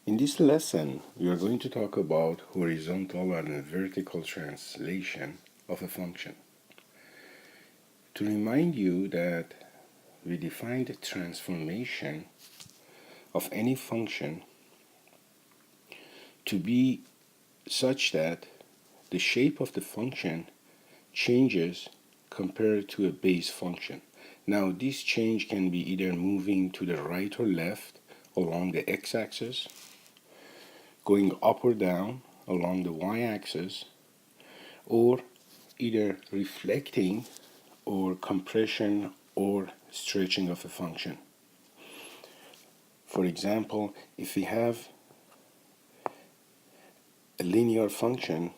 In this lesson, we are going to talk about horizontal and vertical translation of a function. To remind you that we defined the transformation of any function to be such that the shape of the function changes compared to a base function. Now, this change can be either moving to the right or left along the x-axis, going up or down along the y-axis, or either reflecting or compression or stretching of a function. For example, if we have a linear function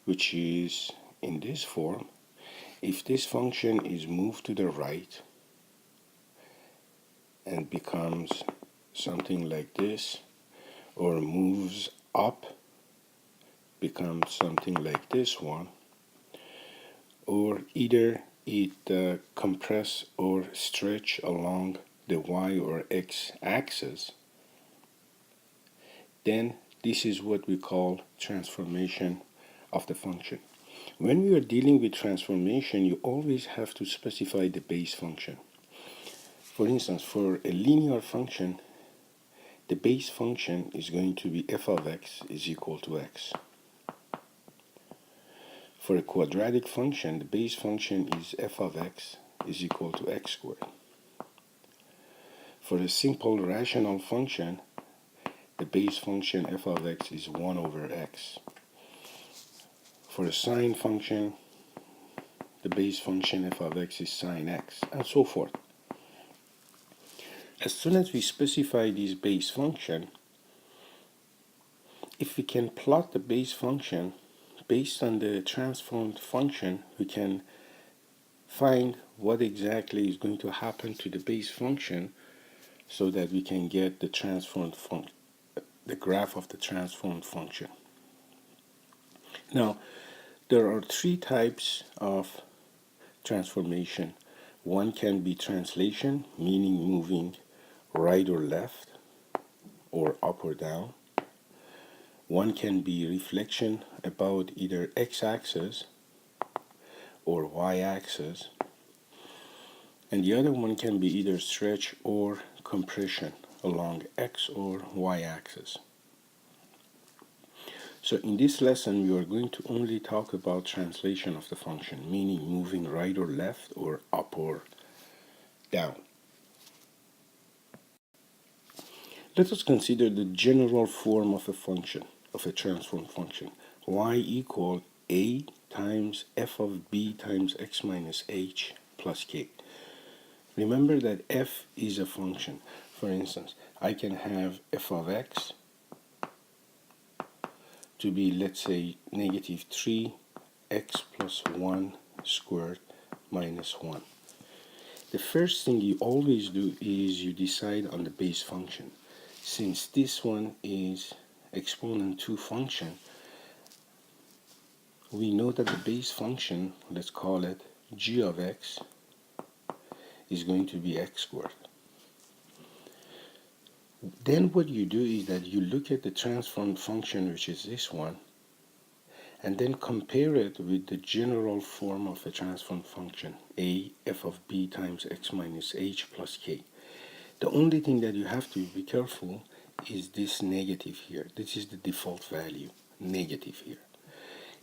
which is in this form, if this function is moved to the right and becomes something like this, or moves up, becomes something like this one, or either it compress or stretch along the y or x axis, then this is what we call transformation of the function. When we are dealing with transformation, you always have to specify the base function. For instance, for a linear function, the base function is going to be f of x is equal to x. For a quadratic function, the base function is f of x is equal to x squared. For a simple rational function, the base function f of x is 1 over x. For a sine function, the base function f of x is sine x, and so forth. As soon as we specify this base function, if we can plot the base function based on the transformed function, we can find what exactly is going to happen to the base function so that we can get the transformed function, the graph of the transformed function. Now, there are three types of transformation. One can be translation, meaning moving right or left, or up or down. One can be reflection about either x-axis or y-axis. And the other one can be either stretch or compression along x or y-axis. So in this lesson, we are going to only talk about translation of the function, meaning moving right or left or up or down. Let us consider the general form of a function, of a transform function. Y equal a times f of b times x minus h plus k. Remember that f is a function. For instance, I can have f of x to be, let's say, negative 3x plus 1 squared minus 1. The first thing you always do is you decide on the base function. Since this one is exponent 2 function, we know that the base function, let's call it g of x, is going to be x squared. Then what you do is that you look at the transformed function, which is this one, and then compare it with the general form of a transformed function, a f of b times x minus h plus k. The only thing that you have to be careful is this negative here. This is the default value, negative here.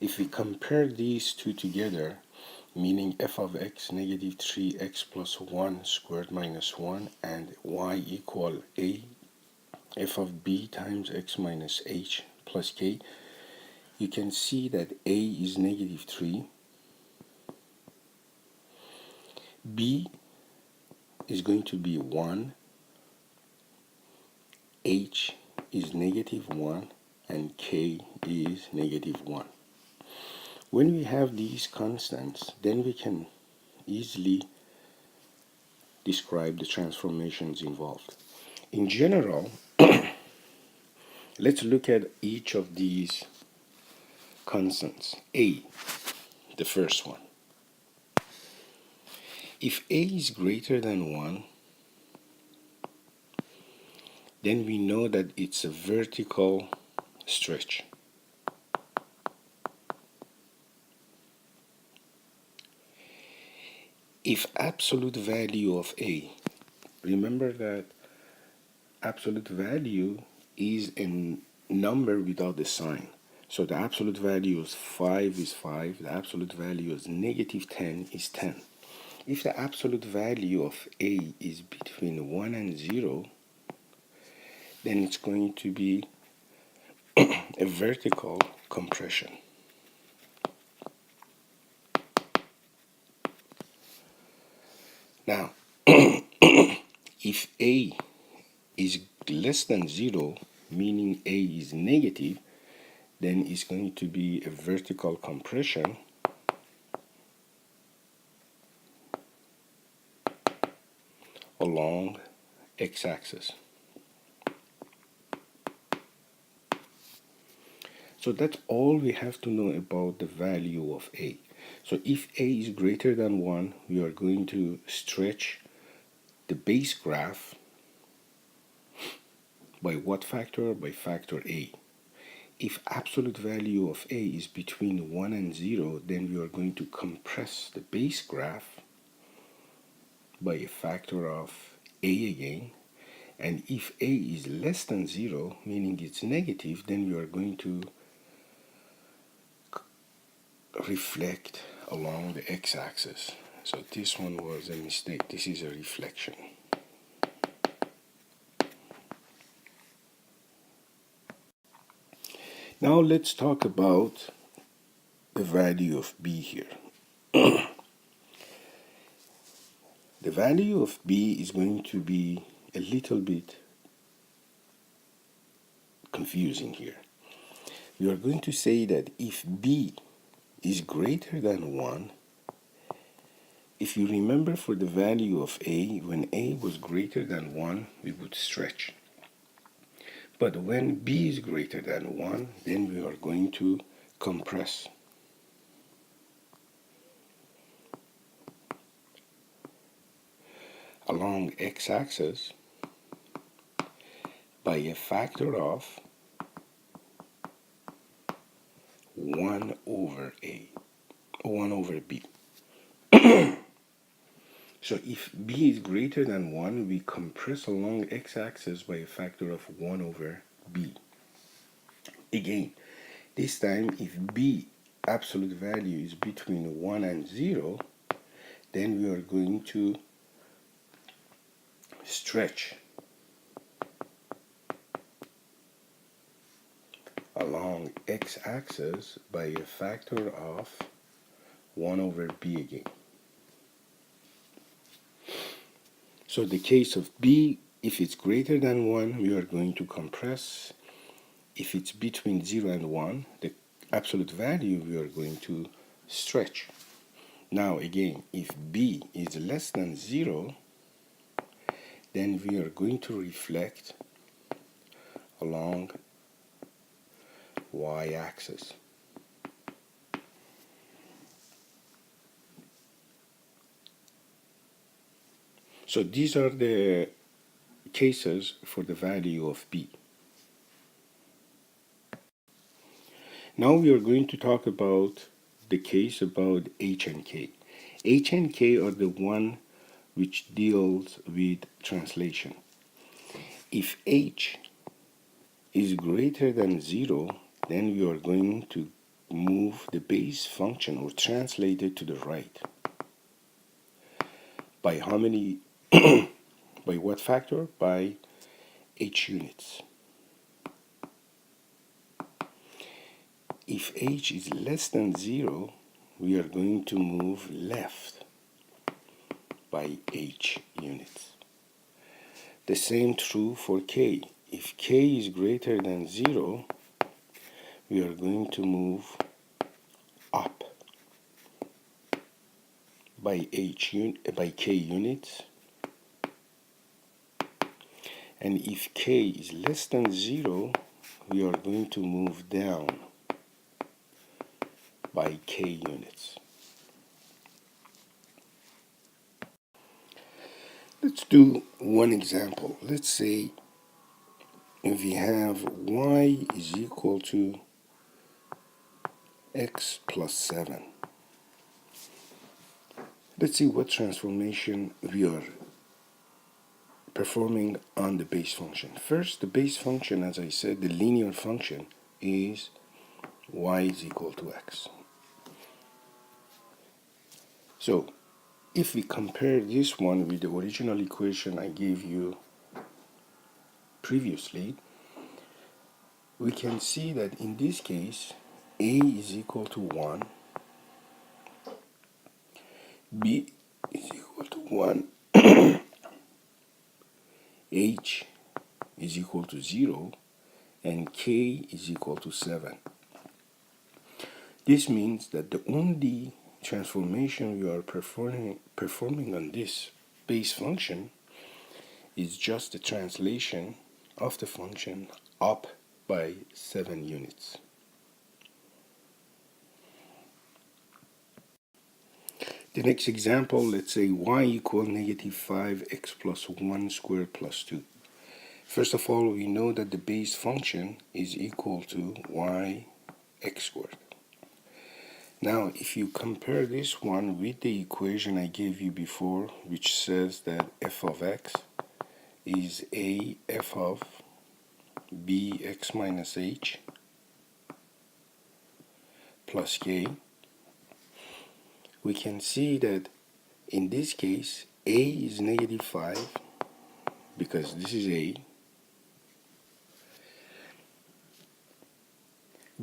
If we compare these two together, meaning f of x negative 3x plus 1 squared minus 1 and y equal a f of b times x minus h plus k, you can see that a is negative 3, b is going to be 1, h is negative 1, and k is negative 1. When we have these constants, then we can easily describe the transformations involved. In general, let's look at each of these constants. A, the first one. If a is greater than 1, then we know that it's a vertical stretch. If absolute value of A, remember that absolute value is a number without the sign. So the absolute value is 5 is 5, the absolute value is negative 10 is 10. If the absolute value of A is between 1 and 0, then it's going to be a vertical compression. Now, if A is less than 0, meaning A is negative, then it's going to be a vertical compression along x-axis. So that's all we have to know about the value of A. So if A is greater than 1, we are going to stretch the base graph by what factor? By factor A. If absolute value of A is between 1 and 0, then we are going to compress the base graph by a factor of A again. And if A is less than 0, meaning it's negative, then we are going to reflect along the x-axis. So this one was a mistake. This is a reflection. Now let's talk about the value of B here. The value of B is going to be a little bit confusing here. We are going to say that if B is greater than 1, if you remember for the value of A, when A was greater than 1, we would stretch. But when B is greater than 1, then we are going to compress. Along x-axis by a factor of 1 over B. So if B is greater than 1, we compress along x-axis by a factor of 1 over B. Again, this time if B absolute value is between 1 and 0, then we are going to stretch along x-axis by a factor of 1 over B again. So the case of B, if it's greater than 1, we are going to compress. If it's between 0 and 1, the absolute value, we are going to stretch. Now again, if B is less than 0, then we are going to reflect along y-axis. So these are the cases for the value of B. Now we are going to talk about the case about H and K. H and K are the one which deals with translation. If H is greater than 0, then we are going to move the base function or translate it to the right. By how many? By what factor? By H units. If H is less than 0, we are going to move left by H units. The same true for K. If K is greater than 0, we are going to move up by K units. And if K is less than 0, we are going to move down by K units. Let's do one example. Let's say we have y is equal to x plus 7. Let's see what transformation we are performing on the base function. First, the base function, as I said, the linear function is y is equal to x. So if we compare this one with the original equation I gave you previously, we can see that in this case a is equal to 1, b is equal to 1, h is equal to 0, and k is equal to 7. This means that the only transformation we are performing on this base function is just the translation of the function up by 7 units. The next example, let's say y equal negative 5x plus 1 squared plus 2. First of all, we know that the base function is equal to y x squared. Now, if you compare this one with the equation I gave you before, which says that f of x is a f of bx minus h plus k, we can see that in this case a is negative 5 because this is a,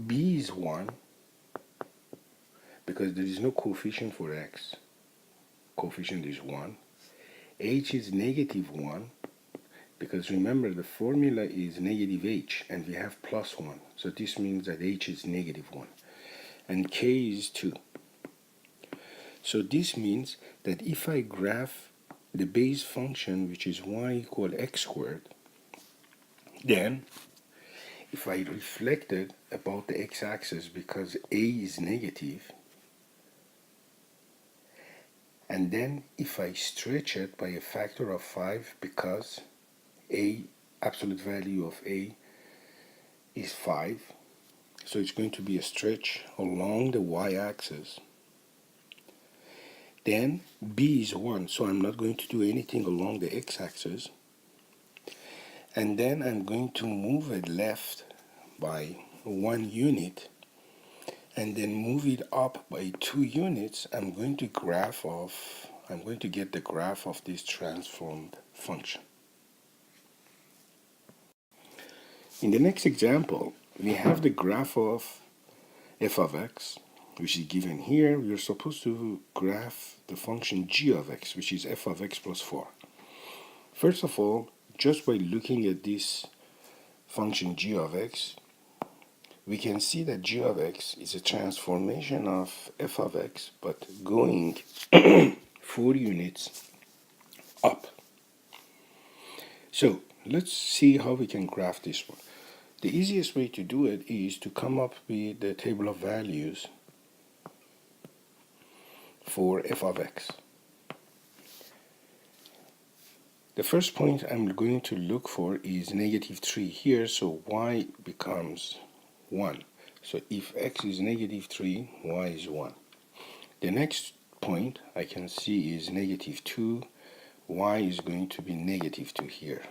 b is 1 because there is no coefficient for x, coefficient is 1, h is negative 1 because remember the formula is negative h and we have plus 1, so this means that h is negative 1, and k is 2. So this means that if I graph the base function, which is y equal x squared, then if I reflect it about the x-axis because a is negative, and then if I stretch it by a factor of 5 because a, absolute value of a is 5, so it's going to be a stretch along the y-axis. Then b is 1, so I'm not going to do anything along the x-axis. And then I'm going to move it left by 1 unit, and then move it up by 2 units. I'm going to get the graph of this transformed function. In the next example, we have the graph of f of x, which is given here. We are supposed to graph the function g of x, which is f of x plus 4. First of all, just by looking at this function g of x, we can see that g of x is a transformation of f of x, but going 4 units up. So let's see how we can graph this one. The easiest way to do it is to come up with the table of values for f of x. The first point I'm going to look for is negative 3 here, so y becomes 1. So if x is negative 3, y is 1. The next point I can see is negative 2, y is going to be negative 2 here.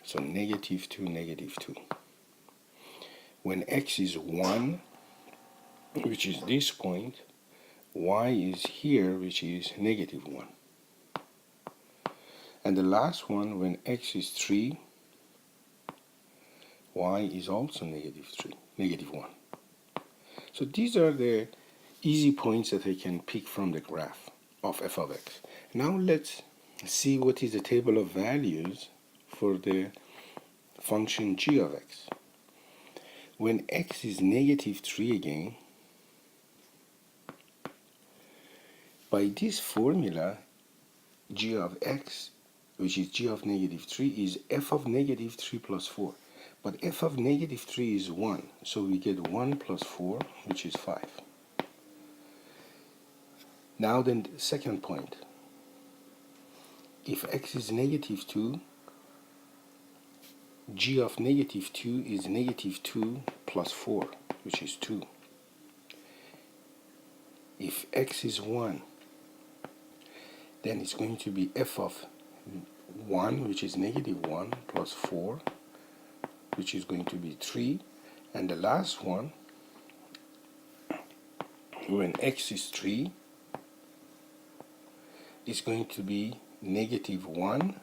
So negative 2, negative 2. When x is 1, which is this point, y is here, which is negative 1. And the last one, when x is 3, y is also negative 3, negative 1. So these are the easy points that I can pick from the graph of f of x. Now let's see what is the table of values for the function g of x. When x is negative 3 again, by this formula, g of x, which is g of negative 3, is f of negative 3 plus 4. But f of negative 3 is 1, so we get 1 plus 4, which is 5. Now then, the second point. If x is negative 2, g of negative 2 is negative 2 plus 4, which is 2. If x is 1, then it's going to be f of 1, which is negative 1, plus 4, which is going to be 3. And the last one, when x is 3, is going to be negative 1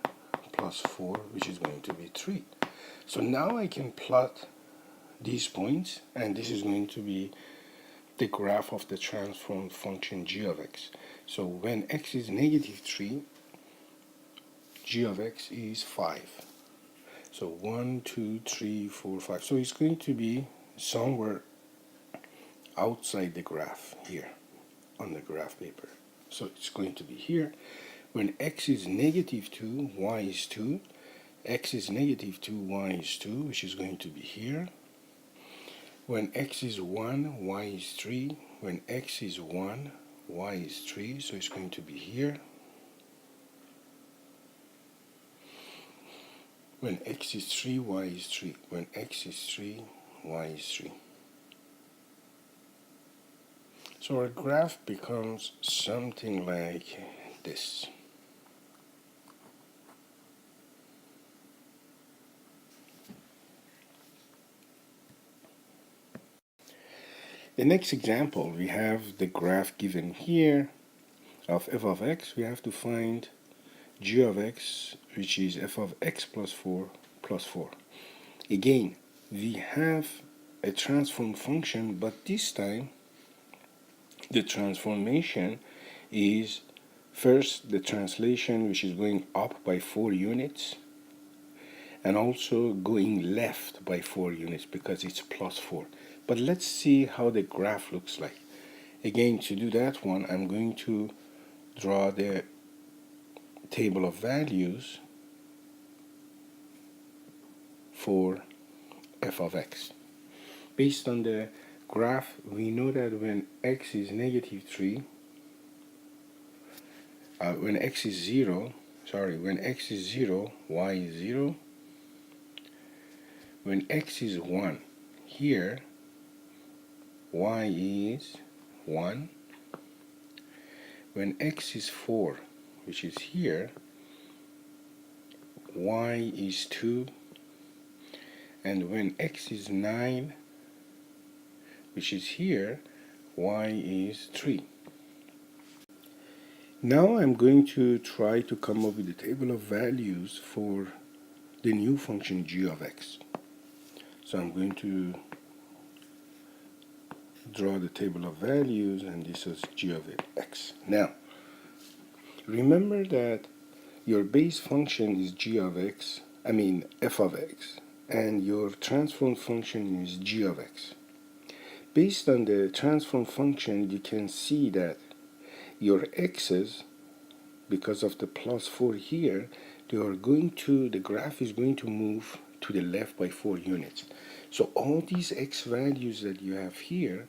plus 4, which is going to be 3. So now I can plot these points, and this is going to be the graph of the transformed function g of x. So when x is negative 3, g of x is 5. So 1, 2, 3, 4, 5. So it's going to be somewhere outside the graph here on the graph paper. So it's going to be here. When x is negative 2, y is 2. X is negative 2, y is 2, which is going to be here. When x is 1, y is 3. When x is 1, y is 3, so it's going to be here. When x is 3, y is 3. When x is 3, y is 3. So our graph becomes something like this. The next example, we have the graph given here of f of x. We have to find g of x, which is f of x plus 4 plus 4. Again, we have a transform function, but this time the transformation is first the translation, which is going up by 4 units, and also going left by 4 units because it's plus 4. But let's see how the graph looks like. Again, to do that one, I'm going to draw the table of values for f of x. Based on the graph, we know that when x is negative 3, when x is 0, when x is 0, y is 0. When x is 1, here, y is 1. When x is 4, which is here, y is 2. And when x is 9, which is here, y is 3. Now I'm going to try to come up with the table of values for the new function g of x. So I'm going to draw the table of values, and this is g of x. Now, remember that your base function is f of x, and your transform function is g of x. Based on the transform function, you can see that your x's, because of the plus 4 here, the graph is going to move to the left by 4 units. So all these x values that you have here,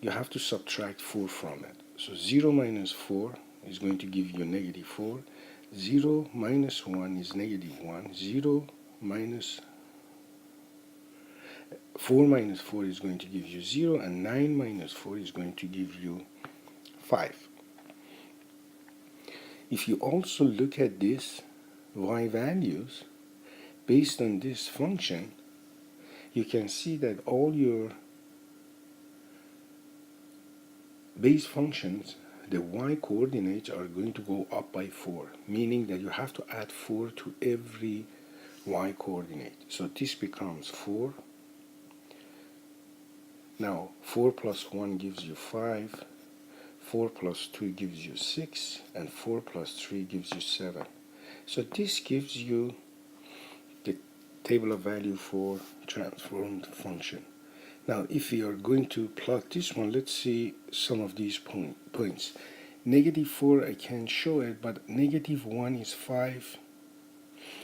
you have to subtract 4 from it. So 0 minus 4 is going to give you negative 4. 0 minus 1 is negative 1. 4 minus 4 is going to give you 0, and 9 minus 4 is going to give you 5. If you also look at this y values, based on this function, you can see that all your base functions, the y coordinates are going to go up by 4, meaning that you have to add 4 to every y coordinate. So this becomes 4. Now 4 plus 1 gives you 5, 4 plus 2 gives you 6, and 4 plus 3 gives you 7. So this gives you the table of value for transformed function. Now if we are going to plot this one, let's see some of these points. Negative 4, I can't show it, but negative 1 is 5.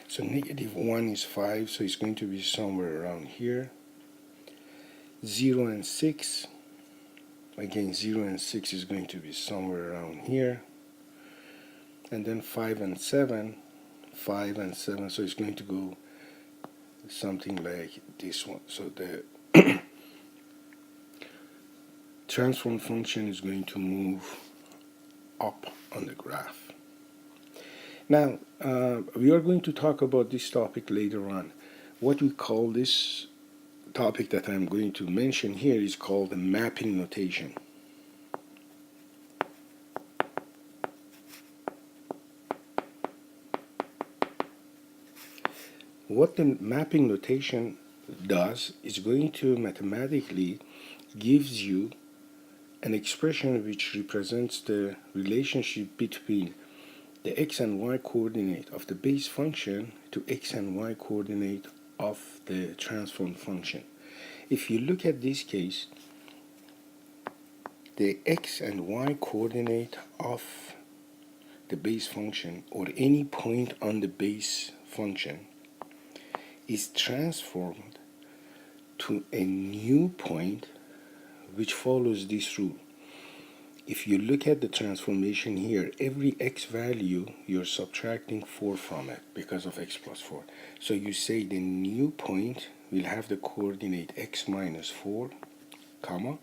So negative 1 is 5, so it's going to be somewhere around here. 0 and 6, again 0 and 6 is going to be somewhere around here. And then 5 and 7, 5 and 7, so it's going to go something like this one. So the transform function is going to move up on the graph. Now, we are going to talk about this topic later on. What we call this topic that I'm going to mention here is called the mapping notation. What the mapping notation does is going to mathematically gives you an expression which represents the relationship between the x and y coordinate of the base function to x and y coordinate of the transform function. If you look at this case, the x and y coordinate of the base function or any point on the base function is transformed to a new point which follows this rule. If you look at the transformation here, every x value you're subtracting 4 from it because of x plus 4. So you say the new point will have the coordinate x minus 4, comma,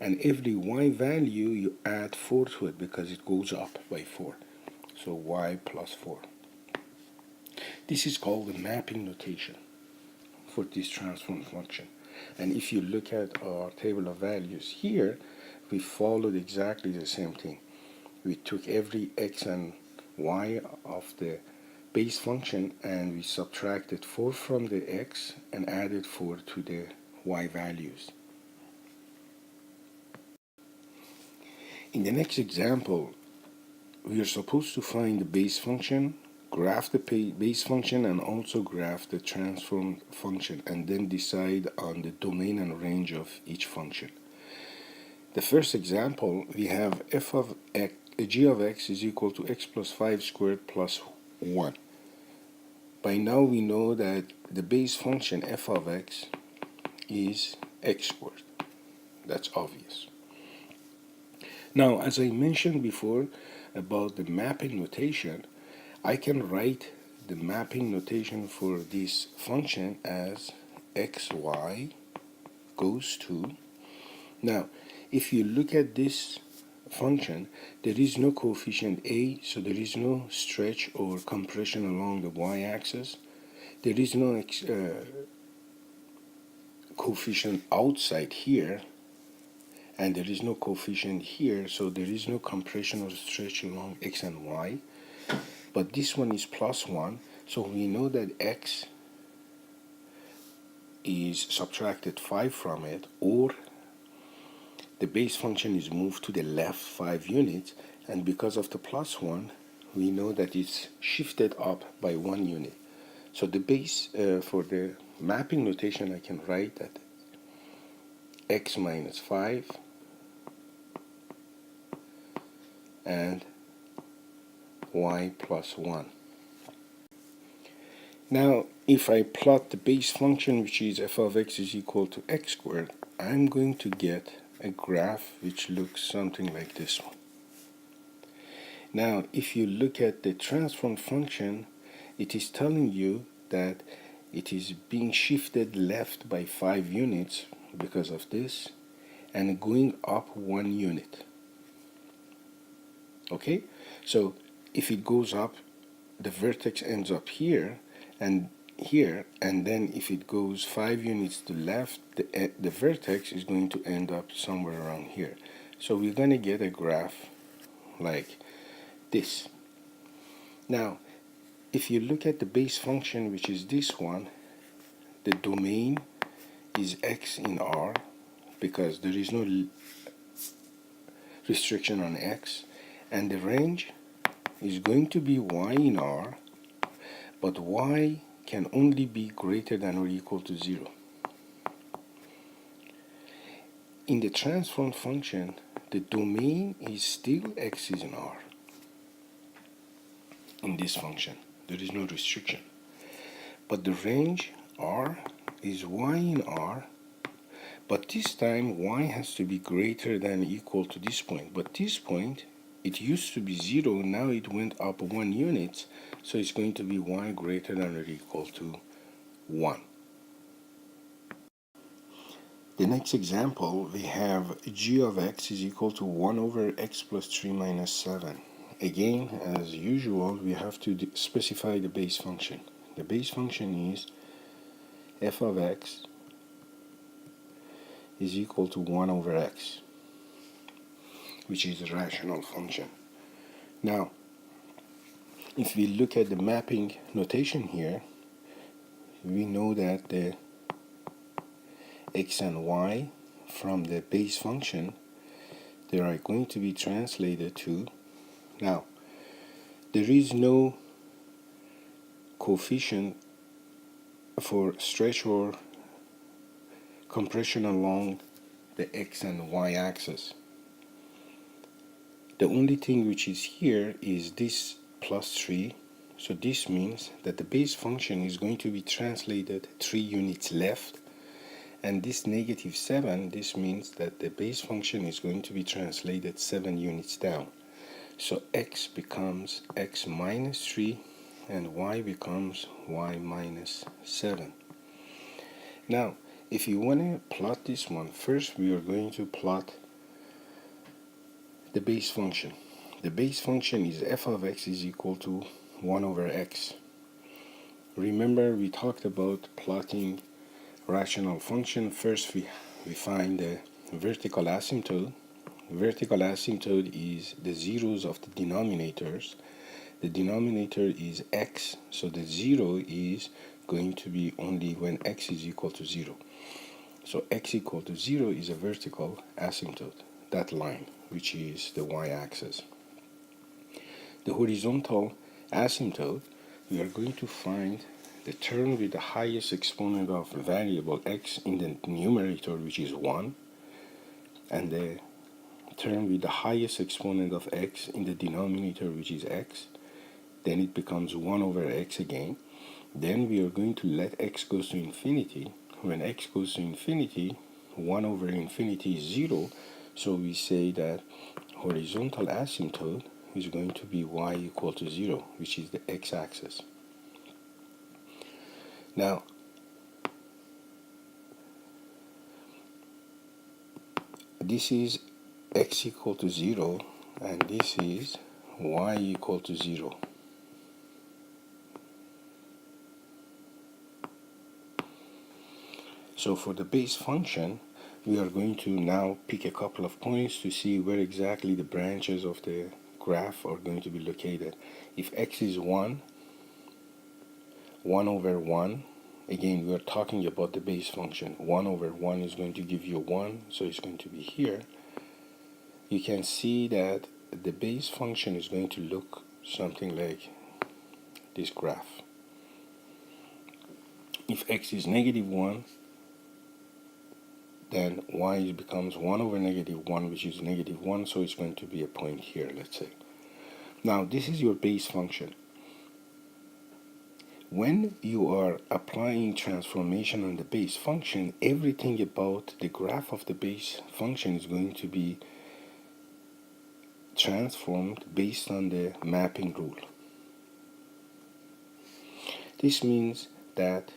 and every y value you add 4 to it because it goes up by 4. So y plus 4. This is called the mapping notation for this transform function. And if you look at our table of values here, we followed exactly the same thing. We took every x and y of the base function and we subtracted 4 from the x and added 4 to the y values. In the next example, we are supposed to find the base function, graph the base function, and also graph the transform function, and then decide on the domain and range of each function. The first example, we have f of x, g of x is equal to x plus 5 squared plus 1. By now we know that the base function f of x is x squared. That's obvious. Now, as I mentioned before about the mapping notation, I can write the mapping notation for this function as xy goes to. Now, if you look at this function, there is no coefficient a, so there is no stretch or compression along the y-axis. There is no coefficient outside here, and there is no coefficient here, so there is no compression or stretch along x and y. But this one is plus 1, so we know that x is subtracted 5 from it, or the base function is moved to the left 5 units, and because of the plus 1, we know that it's shifted up by 1 unit. So the base for the mapping notation, I can write that x minus 5 and y plus 1. Now, if I plot the base function, which is f of x is equal to x squared, I'm going to get a graph which looks something like this one. Now, if you look at the transform function, it is telling you that it is being shifted left by 5 units because of this, and going up 1 unit. Okay, so if it goes up, the vertex ends up here, and then if it goes 5 units to left, the vertex is going to end up somewhere around here. So we're going to get a graph like this. Now, if you look at the base function, which is this one, the domain is x in R because there is no restriction on x, and the range is going to be y in R, but y can only be greater than or equal to 0. In the transform function, the domain is still x is in R. In this function, there is no restriction. But the range R is y in R, but this time y has to be greater than or equal to this point. But this point, it used to be 0, now it went up 1 unit, so it's going to be y greater than or equal to 1. The next example, we have g of x is equal to 1 over x plus 3 minus 7. Again, as usual, we have to specify the base function. The base function is f of x is equal to 1 over x, which is a rational function. Now, if we look at the mapping notation here, we know that the x and y from the base function, they are going to be translated to, now, there is no coefficient for stretch or compression along the x and y axis. The only thing which is here is this plus 3. So this means that the base function is going to be translated 3 units left, and this negative 7, this means that the base function is going to be translated 7 units down. So x becomes x minus 3 and y becomes y minus 7. Now, if you want to plot this one, first we are going to plot the base function. The base function is f of x is equal to 1 over x. Remember, we talked about plotting rational function. First we find the vertical asymptote. Vertical asymptote is the zeros of the denominators. The denominator is x, so the 0 is going to be only when x is equal to 0. So x equal to 0 is a vertical asymptote, that line, which is the y-axis. The horizontal asymptote, we are going to find the term with the highest exponent of variable x in the numerator, which is 1, and the term with the highest exponent of x in the denominator, which is x. Then it becomes 1 over x again. Then we are going to let x goes to infinity. When x goes to infinity, 1 over infinity is 0. So we say that horizontal asymptote is going to be y equal to 0, which is the x-axis. Now, this is x equal to 0, and this is y equal to 0. So for the base function, we are going to now pick a couple of points to see where exactly the branches of the graph are going to be located. If x is 1, 1 over 1, again we are talking about the base function. 1 over 1 is going to give you 1, so it's going to be here. You can see that the base function is going to look something like this graph. If x is negative 1, then y becomes 1 over negative 1, which is negative 1, so it's going to be a point here, let's say. Now, this is your base function. When you are applying transformation on the base function, everything about the graph of the base function is going to be transformed based on the mapping rule. This means that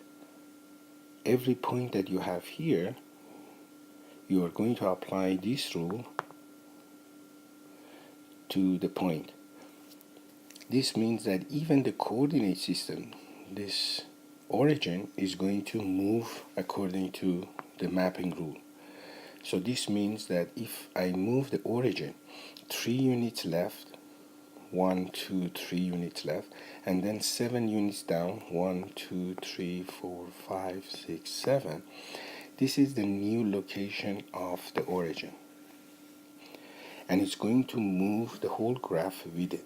every point that you have here, you are going to apply this rule to the point. This means that even the coordinate system, this origin, is going to move according to the mapping rule. So this means that if I move the origin 3 units left, 1, 2, 3 units left, and then 7 units down, 1, 2, 3, 4, 5, 6, 7, this is the new location of the origin. And it's going to move the whole graph with it.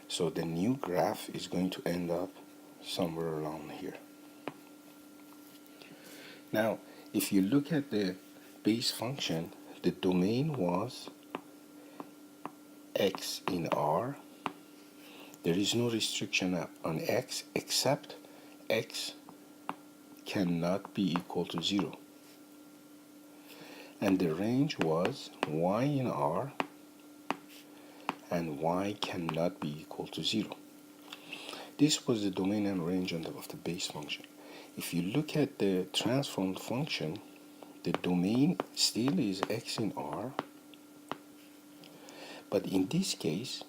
So the new graph is going to end up somewhere around here. Now, if you look at the base function, the domain was x in R. There is no restriction on x except x cannot be equal to 0. And the range was y in R, and y cannot be equal to 0. This was the domain and range of the base function. If you look at the transform function, the domain still is x in R, but in this case,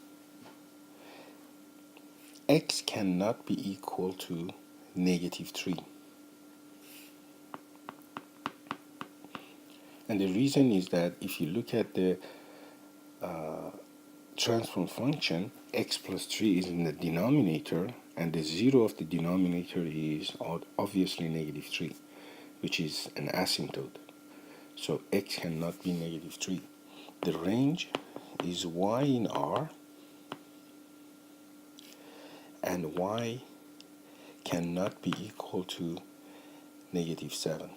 x cannot be equal to -3. And the reason is that if you look at the transform function, x plus 3 is in the denominator, and the 0 of the denominator is obviously -3, which is an asymptote. So x cannot be -3. The range is y in R, and y cannot be equal to -7.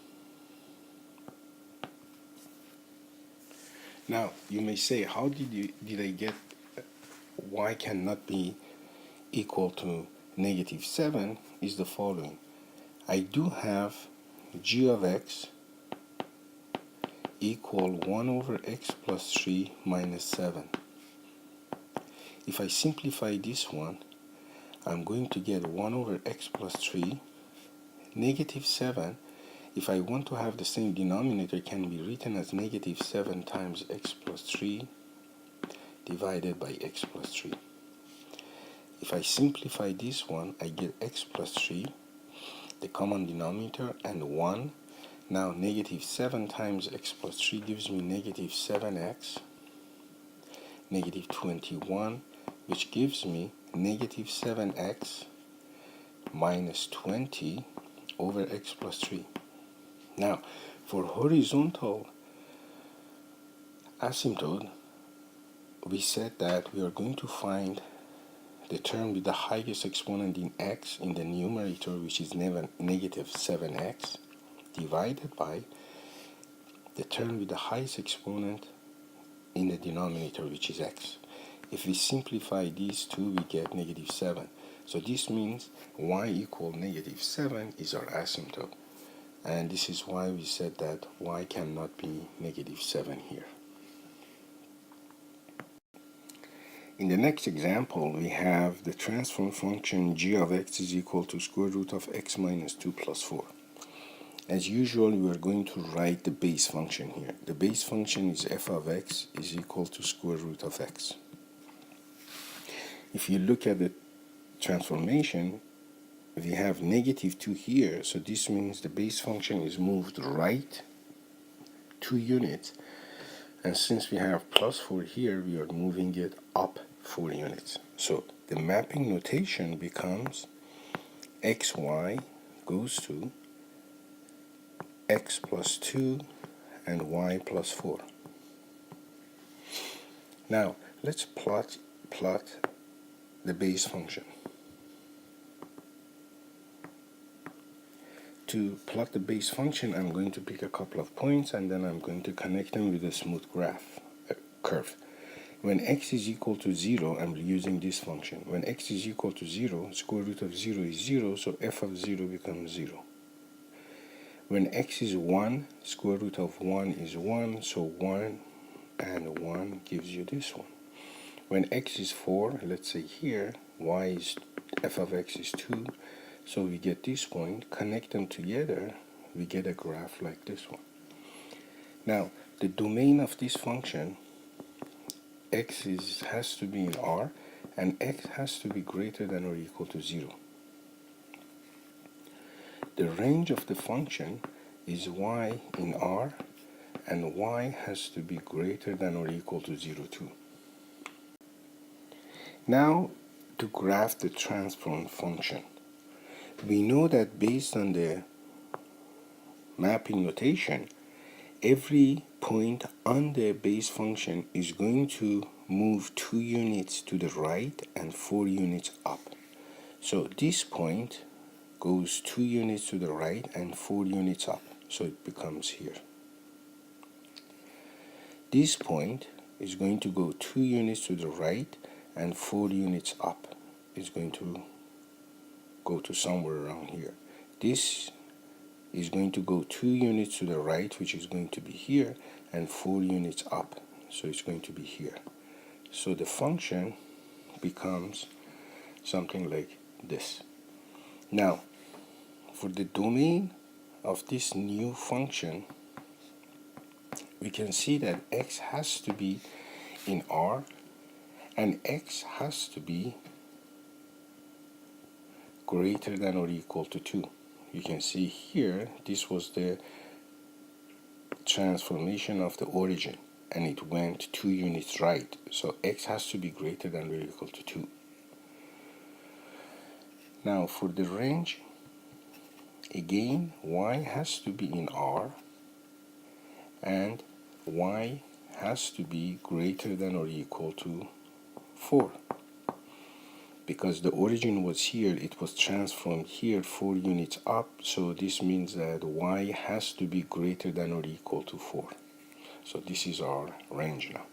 Now, you may say, how did I get y cannot be equal to -7 is the following. I do have g of x equal 1 over x plus 3 minus 7. If I simplify this one, I'm going to get 1 over x plus 3. -7, if I want to have the same denominator, can be written as -7 times x plus 3 divided by x plus 3. If I simplify this one, I get x plus 3, the common denominator, and 1. Now -7 times x plus 3 gives me -7x, -21, which gives me -7x minus 20 over x plus 3. Now, for horizontal asymptote, we said that we are going to find the term with the highest exponent in x in the numerator, which is -7x, divided by the term with the highest exponent in the denominator, which is x. If we simplify these two, we get -7. So this means y equal -7 is our asymptote. And this is why we said that y cannot be -7 here. In the next example, we have the transform function g of x is equal to square root of x minus 2 plus 4. As usual, we are going to write the base function here. The base function is f of x is equal to square root of x. If you look at the transformation, we have -2 here, so this means the base function is moved right 2 units. And since we have plus 4 here, we are moving it up 4 units. So the mapping notation becomes xy goes to x plus 2 and y plus 4. Now let's plot the base function. To plot the base function, I'm going to pick a couple of points and then I'm going to connect them with a smooth curve. When x is equal to 0, I'm using this function. When x is equal to 0, square root of 0 is 0, so f of 0 becomes 0. When x is 1, square root of 1 is 1, so 1 and 1 gives you this one. When x is 4, let's say here, f of x is 2, so we get this point. Connect them together, we get a graph like this one. Now, the domain of this function, x has to be in R, and x has to be greater than or equal to 0. The range of the function is y in R, and y has to be greater than or equal to 0 too. Now, to graph the transform function, we know that based on the mapping notation, every point on the base function is going to move 2 units to the right and 4 units up. So this point goes 2 units to the right and 4 units up, so it becomes here. This point is going to go 2 units to the right and 4 units up. It's going to go to somewhere around here. This is going to go 2 units to the right, which is going to be here, and 4 units up, so it's going to be here. So the function becomes something like this. Now, for the domain of this new function, we can see that x has to be in R and x has to be greater than or equal to 2. You can see here this was the transformation of the origin and it went 2 units right. So x has to be greater than or equal to 2. Now for the range, again y has to be in R and y has to be greater than or equal to 4. Because the origin was here, it was transformed here 4 units up, so this means that y has to be greater than or equal to 4. So this is our range now.